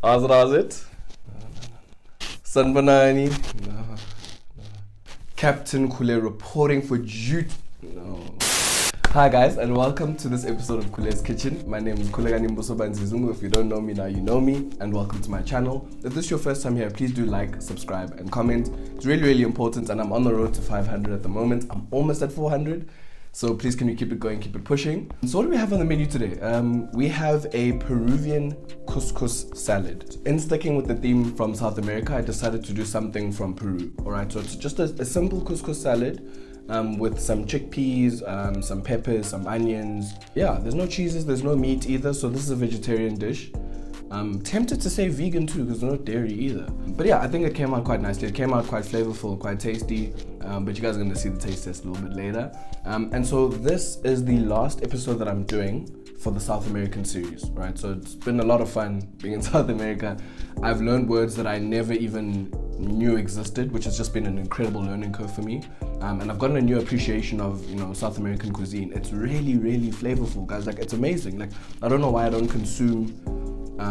How's it? Sanbanani? No. Captain Kule reporting for duty? No. Hi guys, and welcome to this episode of Kule's Kitchen. My name is Kulegani Mbosoba Nzizungu. If you don't know me now, you know me, and welcome to my channel. If this is your first time here, please do like, subscribe, and comment. It's really important, and I'm on the road to 500 at the moment. I'm almost at 400. So please can you keep it going, keep it pushing. So what do we have on the menu today? We have a Peruvian couscous salad. In sticking with the theme from South America, I decided to do something from Peru. Alright, so it's just a simple couscous salad with some chickpeas, some peppers, some onions. Yeah, there's no cheeses, there's no meat either, so this is a vegetarian dish. I'm tempted to say vegan too because there's no dairy either. But yeah, I think it came out quite nicely. It came out quite flavorful, quite tasty, but you guys are going to see the taste test a little bit later. And so this is the last episode that I'm doing for the South American series, right? So it's been a lot of fun being in South America. I've learned words that I never even knew existed, which has just been an incredible learning curve for me. And I've gotten a new appreciation of, South American cuisine. It's really flavorful, guys. Like, it's amazing. Like, I don't know why I don't consume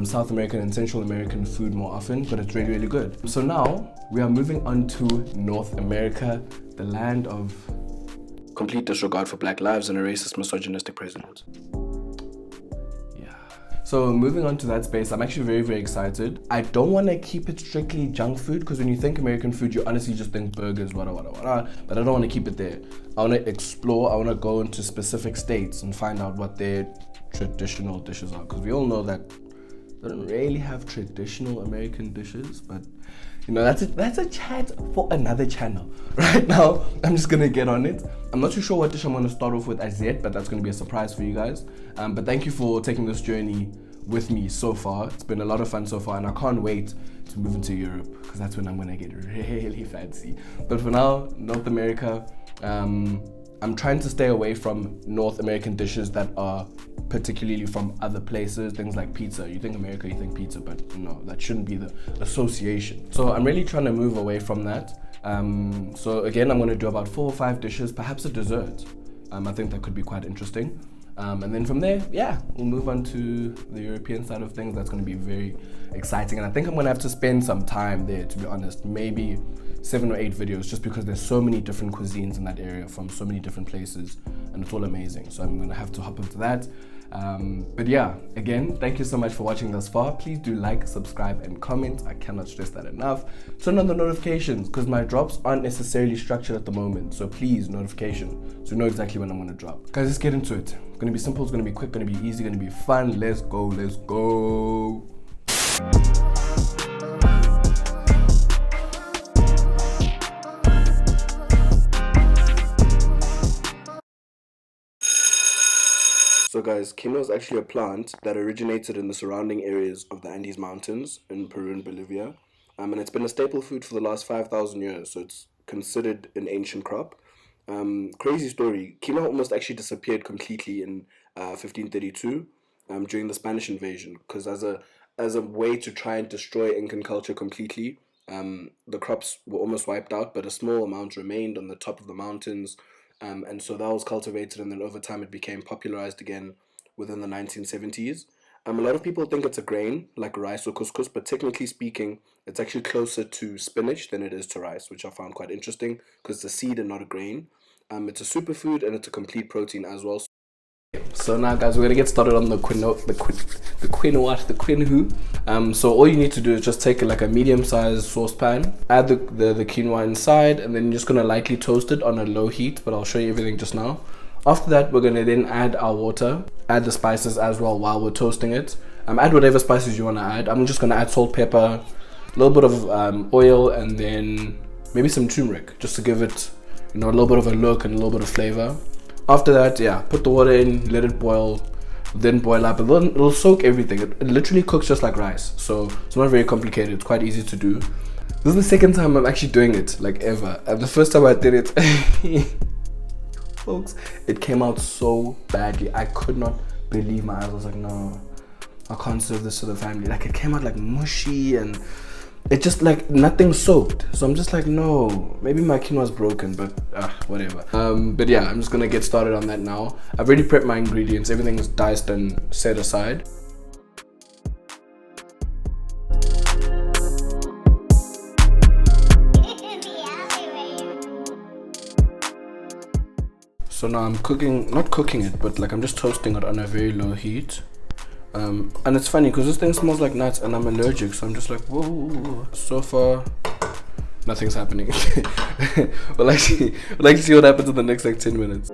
South American and Central American food more often, but it's really good. So now we are moving on to North America, the land of complete disregard for black lives and a racist, misogynistic president. Yeah. So moving on to that space, I'm actually very excited. I don't want to keep it strictly junk food because when you think American food, you honestly just think burgers, what, but I don't want to keep it there. I want to explore, I want to go into specific states and find out what their traditional dishes are, because we all know that they don't really have traditional American dishes, but that's a chat for another channel. Right now, I'm just gonna get on it. I'm not too sure what dish I'm gonna start off with as yet, but that's gonna be a surprise for you guys. But thank you for taking this journey with me so far. It's been a lot of fun so far, and I can't wait to move into Europe because that's when I'm gonna get really fancy. But for now, North America. I'm trying to stay away from North American dishes that are particularly from other places, things like pizza. You think America, you think pizza, but no, that shouldn't be the association. So I'm really trying to move away from that. So again, I'm going to do about 4 or 5 dishes, perhaps a dessert. I think that could be quite interesting. And then from there, yeah, we'll move on to the European side of things. That's going to be very exciting. And I think I'm going to have to spend some time there, to be honest, maybe 7 or 8 videos, just because there's so many different cuisines in that area from so many different places, and it's all amazing. So I'm going to have to hop into that. But yeah, again, thank you so much for watching thus far. Please do like, subscribe, and comment. I cannot stress that enough. Turn on the notifications because my drops aren't necessarily structured at the moment. So please, notification, so you know exactly when I'm going to drop. Guys, let's get into it. It's going to be simple, it's going to be quick, going to be easy, going to be fun. Let's go. So guys, quinoa is actually a plant that originated in the surrounding areas of the Andes Mountains in Peru and Bolivia. And it's been a staple food for the last 5,000 years, so it's considered an ancient crop. Crazy story, quinoa almost actually disappeared completely in 1532 during the Spanish invasion, because as a way to try and destroy Incan culture completely, the crops were almost wiped out, but a small amount remained on the top of the mountains. And so that was cultivated, and then over time it became popularized again within the 1970s. A lot of people think it's a grain like rice or couscous, but technically speaking, it's actually closer to spinach than it is to rice, which I found quite interesting because it's a seed and not a grain. It's a superfood and it's a complete protein as well. So now, guys, we're gonna get started on the quinoa. So all you need to do is just take like a medium-sized saucepan, add the quinoa inside, and then you're just gonna lightly toast it on a low heat. But I'll show you everything just now. After that, we're gonna then add our water, add the spices as well while we're toasting it. Add whatever spices you wanna add. I'm just gonna add salt, pepper, a little bit of oil, and then maybe some tumeric, just to give it, a little bit of a look and a little bit of flavor. After that, yeah, put the water in, let it boil, then boil up, and then it'll soak everything. It literally cooks just like rice, so it's not very complicated. It's quite easy to do. This is the second time I'm actually doing it, like ever. And the first time I did it, folks, it came out so badly. I could not believe my eyes. I was like, no, I can't serve this to the family. Like, it came out like mushy and it just like nothing soaked. So I'm just like, no, maybe my quinoa's broken, but whatever. But yeah, I'm just gonna get started on that now. I've already prepped my ingredients. Everything is diced and set aside. So now I'm not cooking it, but like I'm just toasting it on a very low heat. And it's funny because this thing smells like nuts and I'm allergic, so I'm just like, whoa. So far, nothing's happening. we'll actually see what happens in the next like 10 minutes.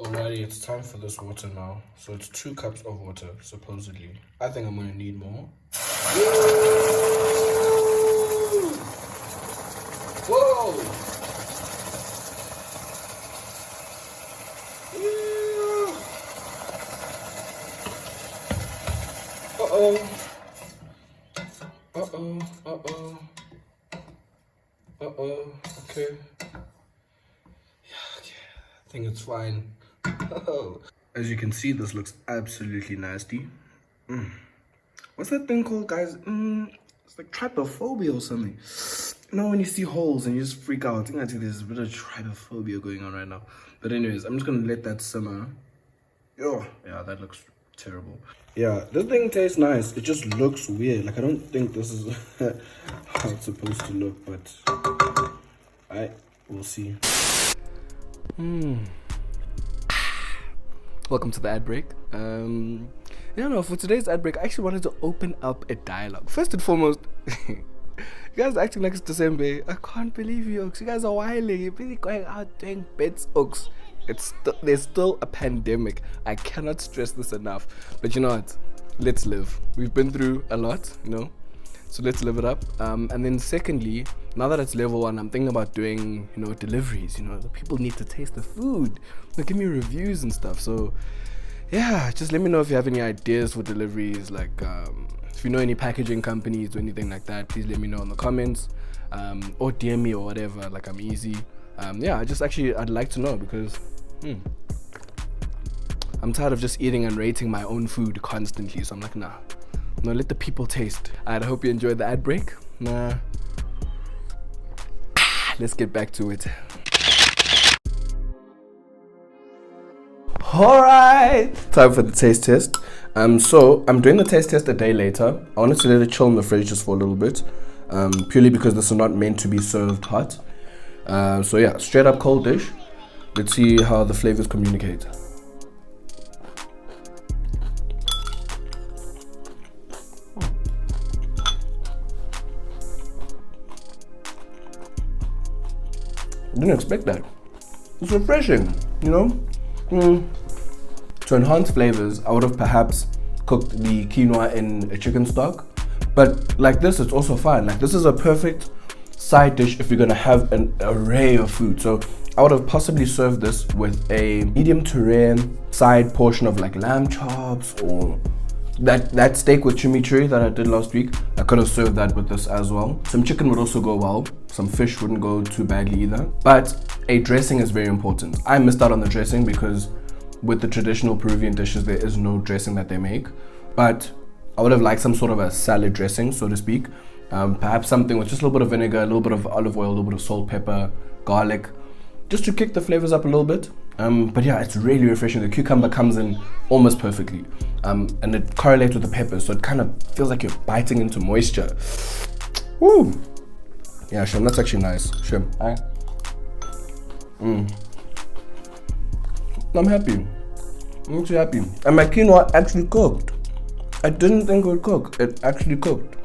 Alrighty, it's time for this water now. So it's 2 cups of water, supposedly. I think I'm gonna need more. Whoa! Okay. Yeah, okay. I think it's fine. As you can see, this looks absolutely nasty. What's that thing called, guys? It's like trypophobia or something. You know, when you see holes and you just freak out. I think there's a bit of trypophobia going on right now. But anyways, I'm just gonna let that simmer. Oh, yeah, that looks terrible. Yeah, this thing tastes nice. It just looks weird. Like, I don't think this is how it's supposed to look, but we'll see. Welcome to the ad break. For today's ad break, I actually wanted to open up a dialogue. First and foremost, you guys are acting like it's December. I can't believe you, Oaks. You guys are wilding. You're busy going out doing bits, Oaks. There's still a pandemic. I cannot stress this enough. But you know what? Let's live. We've been through a lot, so let's live it up. And then secondly, now that it's level 1, I'm thinking about doing, deliveries. The people need to taste the food. Give me reviews and stuff. So yeah, just let me know if you have any ideas for deliveries. Like if you know any packaging companies or anything like that, please let me know in the comments, or DM me or whatever. Like, I'm easy. I'd like to know, because I'm tired of just eating and rating my own food constantly. So I'm like, nah, let the people taste. I hope you enjoyed the ad break. Let's get back to it. Alright, time for the taste test. So I'm doing the taste test a day later. I wanted to let it chill in the fridge just for a little bit, purely because this is not meant to be served hot. So yeah, straight up cold dish. Let's see how the flavors communicate. Didn't expect that. It's refreshing, To enhance flavors, I would have perhaps cooked the quinoa in a chicken stock, but like this, it's also fine. Like, this is a perfect side dish if you're gonna have an array of food. So I would have possibly served this with a medium to rare side portion of like lamb chops, or that steak with chimichurri that I did last week. I could have served that with this as well. Some chicken would also go well. Some fish wouldn't go too badly either. But a dressing is very important. I missed out on the dressing because with the traditional Peruvian dishes, there is no dressing that they make. But I would have liked some sort of a salad dressing, so to speak. Perhaps something with just a little bit of vinegar, a little bit of olive oil, a little bit of salt, pepper, garlic, just to kick the flavors up a little bit. But yeah, it's really refreshing. The cucumber comes in almost perfectly, and it correlates with the pepper, so it kind of feels like you're biting into moisture. Woo! Yeah, Shem, that's actually nice. Shem, I'm happy. I'm actually happy. And my quinoa actually cooked. I didn't think it would cook. It actually cooked.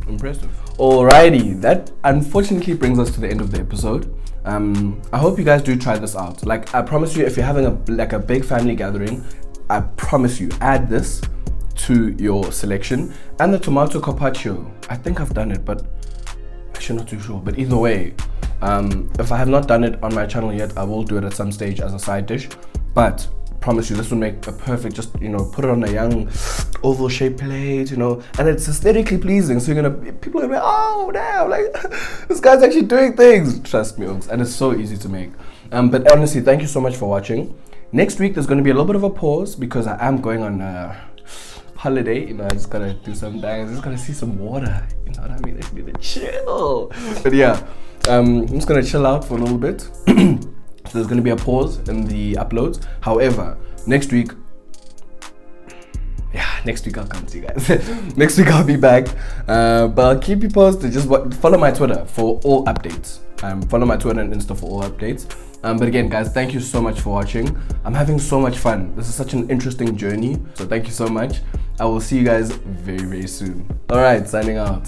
Impressive. Alrighty, that unfortunately brings us to the end of the episode. I hope you guys do try this out. Like, I promise you, if you're having a big family gathering, I promise you, add this to your selection. And the tomato carpaccio. I think I've done it, but actually not too sure. But either way, if I have not done it on my channel yet, I will do it at some stage as a side dish. But I promise you, this will make a perfect, just, put it on a young oval shaped plate, and it's aesthetically pleasing. So people are gonna be, oh damn, like this guy's actually doing things. Trust me, folks, and it's so easy to make. But honestly, thank you so much for watching. Next week there's gonna be a little bit of a pause because I am going on holiday. I just gotta do some things. I just gotta see some water. You know what I mean? I just need to chill. But yeah, I'm just gonna chill out for a little bit. So there's going to be a pause in the uploads. However, next week I'll come to you guys. Next week I'll be back, but I'll keep you posted. Just follow my Twitter for all updates. Follow my Twitter and Insta for all updates. But again, guys, thank you so much for watching. I'm having so much fun. This is such an interesting journey. So thank you so much. I will see you guys very, very soon. All right, signing out.